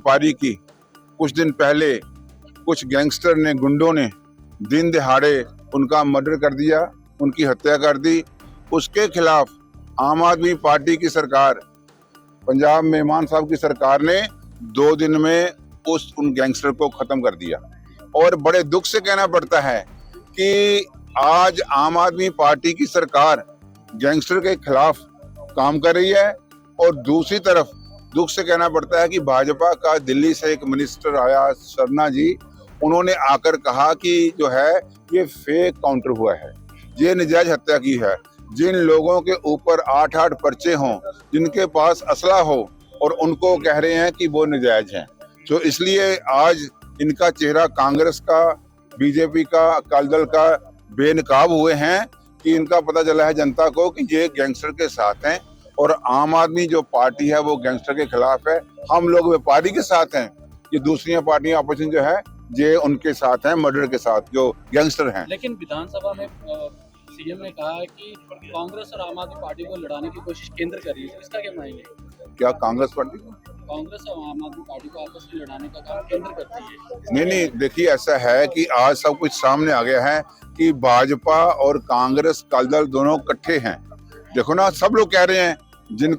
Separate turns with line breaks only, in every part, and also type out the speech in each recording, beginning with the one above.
पारी की कुछ दिन पहले कुछ गैंगस्टर ने, गुंडों ने दिन दिहाड़े उनका मर्डर कर दिया, उनकी हत्या कर दी। उसके खिलाफ आम आदमी पार्टी की सरकार, पंजाब में मान साहब की सरकार ने 2 दिन में उन गैंगस्टर को खत्म कर दिया। और बड़े दुख से कहना पड़ता है कि आज आम आदमी पार्टी की सरकार गैंगस्टर के खिलाफ काम कर रही है, और दूसरी तरफ दुख से कहना पड़ता है कि भाजपा का दिल्ली से एक मिनिस्टर आया, शर्मा जी, उन्होंने आकर कहा कि जो है ये फेक काउंटर हुआ है, ये नजायज हत्या की है। जिन लोगों के ऊपर 8-8 पर्चे हों, जिनके पास असला हो, और उनको कह रहे हैं कि वो नजायज हैं। तो इसलिए आज इनका चेहरा कांग्रेस का, बीजेपी का, अकाली दल का बेनकाब हुए हैं कि इनका पता चला है जनता को कि ये गैंगस्टर के साथ हैं, और आम आदमी जो पार्टी है वो गैंगस्टर के खिलाफ है। हम लोग व्यापारी के साथ हैं, ये दूसरी पार्टियां अपोजिशन जो है ये उनके साथ हैं, मर्डर के साथ जो गैंगस्टर हैं।
लेकिन विधानसभा में सीएम ने कहा है कि कांग्रेस और आम आदमी पार्टी को लड़ाने की कोशिश केंद्र कर रही है, इसका क्या मायने है?
क्या कांग्रेस पार्टी को,
कांग्रेस और आम आदमी पार्टी को आपस में लड़ाने का काम केंद्र करती है?
नहीं, देखिए ऐसा है कि आज सब कुछ सामने आ गया है कि भाजपा और कांग्रेस, अकाली दल दोनों इकट्ठे हैं। देखो ना, सब लोग कह रहे हैं जिन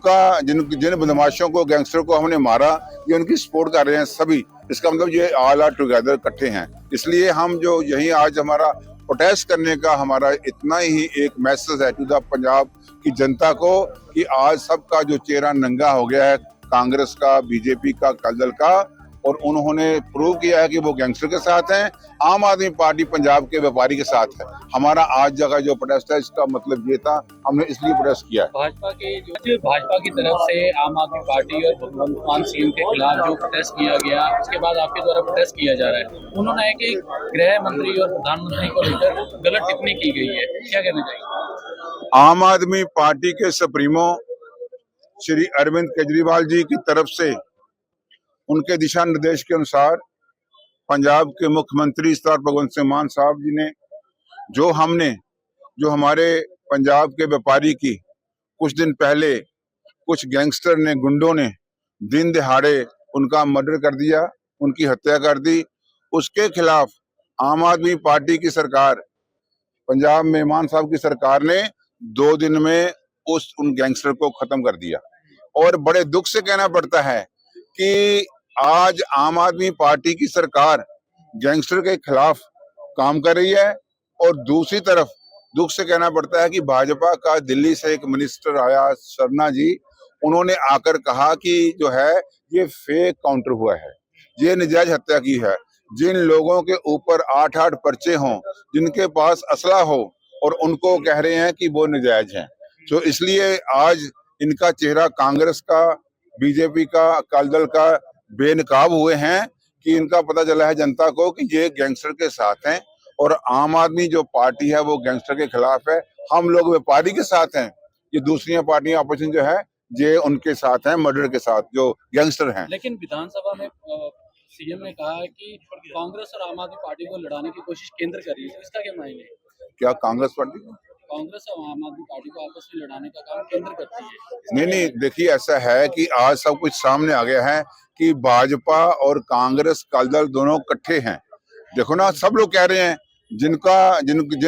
बदमाशों को, गैंगस्टर को हमने मारा, ये उनकी सपोर्ट कर रहे हैं सभी। इसका मतलब ये ऑल आर टुगेदर इकट्ठे हैं। इसलिए हम जो यही आज हमारा प्रोटेस्ट करने का हमारा इतना ही एक मैसेज है टू द पंजाब की जनता को कि आज सबका जो चेहरा नंगा हो गया है, कांग्रेस का, बीजेपी का, अकाली दल का, और उन्होंने प्रूव किया है कि वो गैंगस्टर के साथ हैं। आम आदमी पार्टी पंजाब के व्यापारी के साथ है। हमारा आज जगह जो प्रोटेस्ट है, इसका मतलब ये था, हमने इसलिए प्रोटेस्ट किया है।
भाजपा की तरफ से आम आदमी पार्टी और भगवंत मान सिंह के खिलाफ जो प्रोटेस्ट किया गया, उसके बाद आपके द्वारा प्रोटेस्ट किया जा रहा है। उन्होंने है कि गृह मंत्री और प्रधानमंत्री को लेकर गलत टिप्पणी की गई है, क्या कहना चाहिए?
आम आदमी पार्टी के सुप्रीमो श्री अरविंद केजरीवाल जी की तरफ से उनके दिशा निर्देश के अनुसार पंजाब के मुख्यमंत्री सरदार भगवंत सिंह मान साहब जी ने जो हमारे पंजाब के व्यापारी की कुछ दिन पहले कुछ गैंगस्टर ने, गुंडों ने दिन दिहाड़े उनका मर्डर कर दिया, उनकी हत्या कर दी। उसके खिलाफ आम आदमी पार्टी की सरकार, पंजाब में मान साहब की सरकार ने 2 दिन में उन गैंगस्टर को खत्म कर दिया। और बड़े दुख से कहना पड़ता है कि आज आम आदमी पार्टी की सरकार गैंगस्टर के खिलाफ काम कर रही है, और दूसरी तरफ दुख से कहना पड़ता है कि भाजपा का दिल्ली से एक मिनिस्टर आया, शर्मा जी, उन्होंने आकर कहा कि जो है ये फेक काउंटर हुआ है, ये नजायज हत्या की है। जिन लोगों के ऊपर 8-8 पर्चे हों, जिनके पास असला हो, और उनको कह रहे हैं कि वो नजायज हैं। तो इसलिए आज इनका चेहरा कांग्रेस का, बीजेपी का, अकाली दल का बेनकाब हुए हैं कि इनका पता चला है जनता को कि ये गैंगस्टर के साथ हैं, और आम आदमी जो पार्टी है वो गैंगस्टर के खिलाफ है। हम लोग व्यापारी के साथ हैं, ये दूसरी पार्टियां अपोजिशन जो है ये उनके साथ हैं, मर्डर के साथ जो गैंगस्टर हैं।
लेकिन विधानसभा में सीएम ने कहा है कि कांग्रेस और आम आदमी पार्टी को लड़ाने की कोशिश केंद्र कर रही है, इसका क्या मायने है?
क्या कांग्रेस पार्टी को,
कांग्रेस और आम आदमी पार्टी को आपस में लड़ाने का काम केंद्र करती है?
नहीं, देखिए ऐसा है कि आज सब कुछ सामने आ गया है कि भाजपा और कांग्रेस, अकाली दल दोनों इकट्ठे हैं। देखो ना, सब लोग कह रहे हैं जिन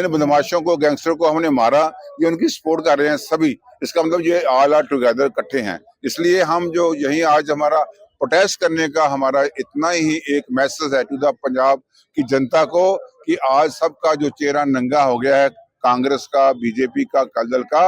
बदमाशों को, गैंगस्टर को हमने मारा, ये उनकी सपोर्ट कर रहे हैं सभी। इसका मतलब ये ऑल आर टुगेदर इकट्ठे हैं। इसलिए हम जो यही आज हमारा प्रोटेस्ट करने का हमारा इतना ही एक मैसेज है टू द पंजाब की जनता को कि आज सबका जो चेहरा नंगा हो गया है, कांग्रेस का, बीजेपी का, अकाली दल का,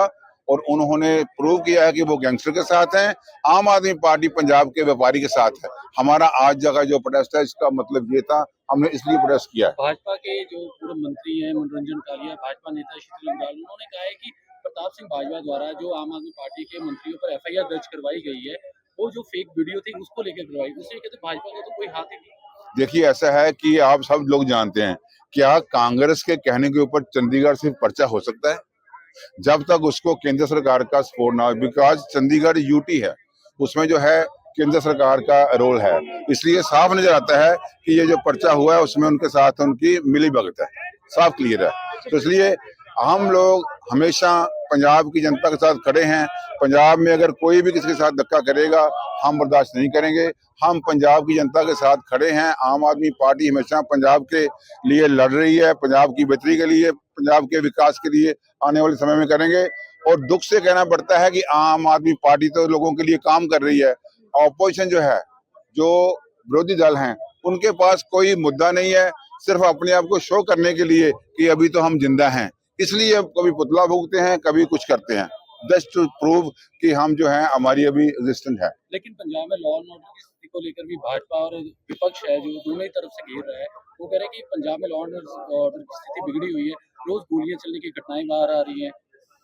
और उन्होंने प्रूव किया है कि वो गैंगस्टर के साथ हैं। आम आदमी पार्टी पंजाब के व्यापारी के साथ है। हमारा आज जगह जो प्रोटेस्ट है, इसका मतलब ये था, हमने इसलिए प्रोटेस्ट किया है।
भाजपा के जो पूर्व मंत्री हैं मनोरंजन कालिया, भाजपा नेता शीतल अंगराल, उन्होंने कहा है कि प्रताप सिंह बाजवा द्वारा जो आम आदमी पार्टी के मंत्रियों पर एफआईआर दर्ज करवाई गई है, वो जो फेक वीडियो थी उसको लेकर करवाई, उसे कहते भाजपा का तो कोई हाथ ही नहीं।
देखिए ऐसा है कि आप सब लोग जानते हैं, क्या कांग्रेस के कहने के ऊपर चंडीगढ़ से पर्चा हो सकता है? जब तक उसको केंद्र सरकार का सपोर्ट ना हो, बिकॉज चंडीगढ़ यूटी है, उसमें जो है केंद्र सरकार का रोल है। इसलिए साफ नजर आता है कि ये जो पर्चा हुआ है उसमें उनके साथ उनकी मिली भगत है, साफ क्लियर है। तो इसलिए हम लोग हमेशा पंजाब की जनता के साथ खड़े हैं। पंजाब में अगर कोई भी किसी के साथ धक्का करेगा हम बर्दाश्त नहीं करेंगे। हम पंजाब की जनता के साथ खड़े हैं। आम आदमी पार्टी हमेशा पंजाब के लिए लड़ रही है, पंजाब की बेहतरी के लिए, पंजाब के विकास के लिए आने वाले समय में करेंगे। और दुख से कहना पड़ता है कि आम आदमी पार्टी तो लोगों के लिए काम कर रही है, ऑपोजिशन जो है, जो विरोधी दल हैं, उनके पास कोई मुद्दा नहीं है, सिर्फ अपने आप को शो करने के लिए कि अभी तो हम जिंदा हैं, इसलिए कभी पुतला फूंकते हैं, कभी कुछ करते हैं, जस्ट टू प्रूव कि हम जो है हमारी अभी एग्जिस्टेंट है।
लेकिन पंजाब में लॉ एंड ऑर्डर की स्थिति को लेकर भी भाजपा और विपक्ष है जो दोनों ही तरफ से घेर रहा है। वो कह रहे हैं कि पंजाब में लॉ एंड ऑर्डर की स्थिति बिगड़ी हुई है, रोज गोलियां चलने की घटनाएं बाहर आ रही हैं,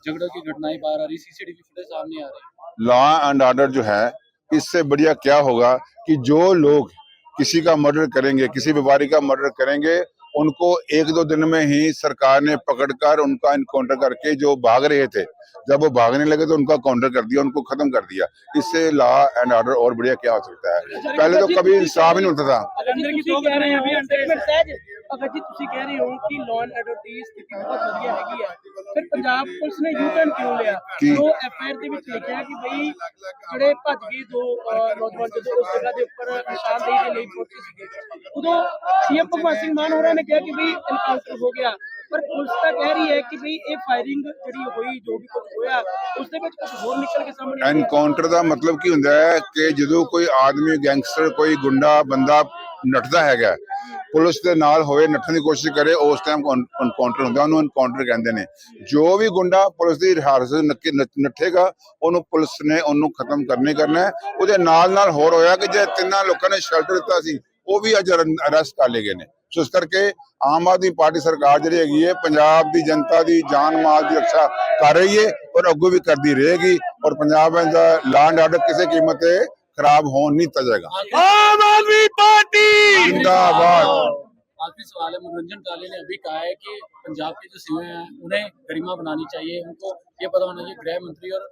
झगड़ों की घटनाएं बाहर आ रही, सीसीटीवी फुटेज सामने आ रही है।
लॉ एंड ऑर्डर जो है, इससे बढ़िया क्या होगा कि जो लोग किसी का मर्डर करेंगे, किसी व्यापारी का मर्डर करेंगे, उनको 1-2 दिन में ही सरकार ने पकड़कर उनका इनकाउंटर करके, जो भाग रहे थे जब वो भागने लगे तो उनका काउंटर कर दिया, उनको खत्म कर दिया। इससे लॉ एंड ऑर्डर और बढ़िया क्या हो सकता है। पहले तो कभी इंसाफ ही नहीं होता था।
ਭਗਤ ਜੀ ਤੁਸੀਂ ਕਹਿ ਰਹੇ ਹੋ ਕਿ ਲਾਅ ਐਂਡ ਆਰਡਰ ਦੀ ਸਥਿਤੀ ਬਹੁਤ ਵਧੀਆ ਹੈਗੀ ਹੈ, ਫਿਰ ਪੰਜਾਬ ਪੁਲਿਸ ਨੇ ਯੂ ਟਰਨ ਕਿਉਂ ਲਿਆ? ਜੋ ਐਫਆਈਆਰ ਦੇ ਵਿੱਚ ਲਿਖਿਆ ਕਿ ਬਈ ਜਿਹੜੇ ਭੱਜ ਗਏ ਦੋ ਨੌਜਵਾਨ ਜਦੋਂ ਉਸ ਜਗ੍ਹਾ ਦੇ ਉੱਪਰ ਨਿਸ਼ਾਨਦੇਹੀ ਦੇ ਲਈ ਪਹੁੰਚੇ ਸੀਗੇ, ਉਦੋਂ ਸੀਐਮ ਭਗਵੰਤ ਸਿੰਘ ਮਾਨ ਹੋਰਾਂ ਨੇ ਕਿਹਾ ਕਿ ਬਈ ਇਨਕਾਊਂਟਰ ਹੋ ਗਿਆ, ਪਰ ਪੁਲਿਸ ਤਾਂ ਕਹਿ ਰਹੀ ਹੈ ਕਿ ਬਈ ਇਹ ਫਾਇਰਿੰਗ ਜਿਹੜੀ ਹੋਈ, ਜੋ ਵੀ ਕੁਝ ਹੋਇਆ ਉਸ ਦੇ ਵਿੱਚ ਕੁਝ ਹੋਰ ਨਿਕਲ ਕੇ ਸਾਹਮਣੇ ਆਇਆ।
एनकाउंटर का मतलब की ਹੁੰਦਾ ਹੈ ਕਿ ਜਦੋਂ ਕੋਈ ਆਦਮੀ, ਗੈਂਗਸਟਰ, ਕੋਈ ਗੁੰਡਾ ਬੰਦਾ ਨੱਠਦਾ ਹੈਗਾ, ਪੁਲਿਸ ਦੇ ਨਾਲ ਹੋਵੇ, ਨੱਠਣ ਦੀ ਕੋਸ਼ਿਸ਼ ਕਰੇ, ਉਸ ਟਾਈਮ ਐਨਕਾਊਂਟਰ ਹੁੰਦਾ, ਉਹਨੂੰ ਐਨਕਾਊਂਟਰ ਕਹਿੰਦੇ ਨੇ। ਜੋ ਵੀ ਗੁੰਡਾ ਪੁਲਿਸ ਦੀ ਹਿਰਾਸਤ ਨੱਠੇਗਾ, ਉਹਨੂੰ ਪੁਲਿਸ ਨੇ ਉਹਨੂੰ ਖਤਮ ਕਰਨਾ ਹੈ। ਉਹਦੇ ਨਾਲ ਹੋਰ ਹੋਇਆ ਕਿ ਜੇ 3 ਲੋਕਾਂ ਨੇ ਸ਼ੈਲਟਰ ਦਿੱਤਾ ਸੀ, ਉਹ ਵੀ ਅੱਜ ਅਰੈਸਟ ਕਰ ਲਏ ਗਏ ਨੇ। ਸੋ ਇਸ ਕਰਕੇ ਆਮ ਆਦਮੀ ਪਾਰਟੀ ਸਰਕਾਰ ਜਿਹੜੀ ਹੈਗੀ ਹੈ, ਪੰਜਾਬ ਦੀ ਜਨਤਾ ਦੀ ਜਾਨ ਮਾਲ ਦੀ ਰੱਖਿਆ ਕਰ ਰਹੀ ਹੈ ਔਰ ਅੱਗੋਂ ਵੀ ਕਰਦੀ ਰਹੇਗੀ। ਔਰ ਪੰਜਾਬ ਦਾ ਲਾਅ ਐਂਡ ਆਰਡਰ ਕਿਸੇ ਕੀਮਤ ਤੇ खराब होने नहीं दिया जाएगा।
आम आदमी पार्टी
जिंदाबाद।
आखिरी सवाल है, मनोरंजन काले ने अभी कहा है कि पंजाब के जो सीएम हैं उन्हें गरिमा बनानी चाहिए, उनको ये पता होना चाहिए गृह मंत्री और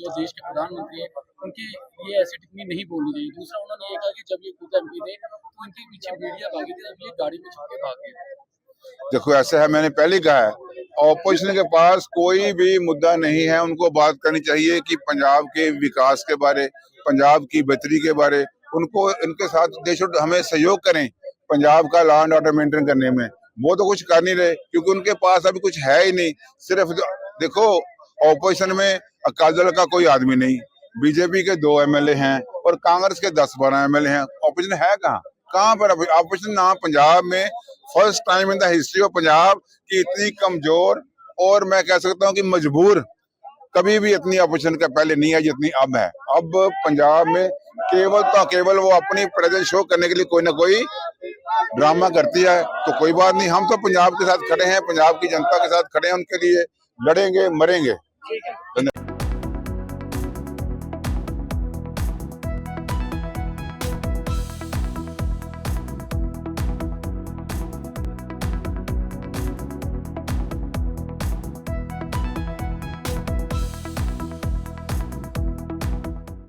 जो देश के प्रधानमंत्री हैं उनकी ये ऐसी टिप्पणी नहीं बोलनी चाहिए। दूसरा उन्होंने ये कहा कि जब ये खुद एमपी थे तो उनके पीछे मीडिया भागी थी, जब ये गाड़ी में छुप के भाग गए।
देखो ऐसा है, मैंने पहले कहा है, ऑपोजिशन के पास कोई भी मुद्दा नहीं है, उनको बात करनी चाहिए कि पंजाब के विकास के बारे, पंजाब की बेहतरी के बारे, उनको इनके साथ देश हमें सहयोग करें पंजाब का लॉ एंड ऑर्डर मेंटेन करने में। वो तो कुछ कर नहीं रहे क्योंकि उनके पास अभी कुछ है ही नहीं। सिर्फ देखो, ऑपोजिशन में अकाली दल का कोई आदमी नहीं, बीजेपी के 2 एमएलए हैं और कांग्रेस के 10-12 एमएलए हैं। ऑपोजिशन है कहाँ पर ऑपोजिशन? ना पंजाब में first time in the history of Punjab की इतनी कमजोर और मैं कह सकता हूँ कि मजबूर, कभी भी इतनी ऑपोजिशन का पहले नहीं है जितनी अब है। अब पंजाब में केवल वो अपनी प्रेजेंस शो करने के लिए कोई ना कोई ड्रामा करती है। तो कोई बात नहीं, हम तो पंजाब के साथ खड़े हैं, पंजाब की जनता के साथ खड़े हैं, उनके लिए लड़ेंगे, मरेंगे। धन्यवाद।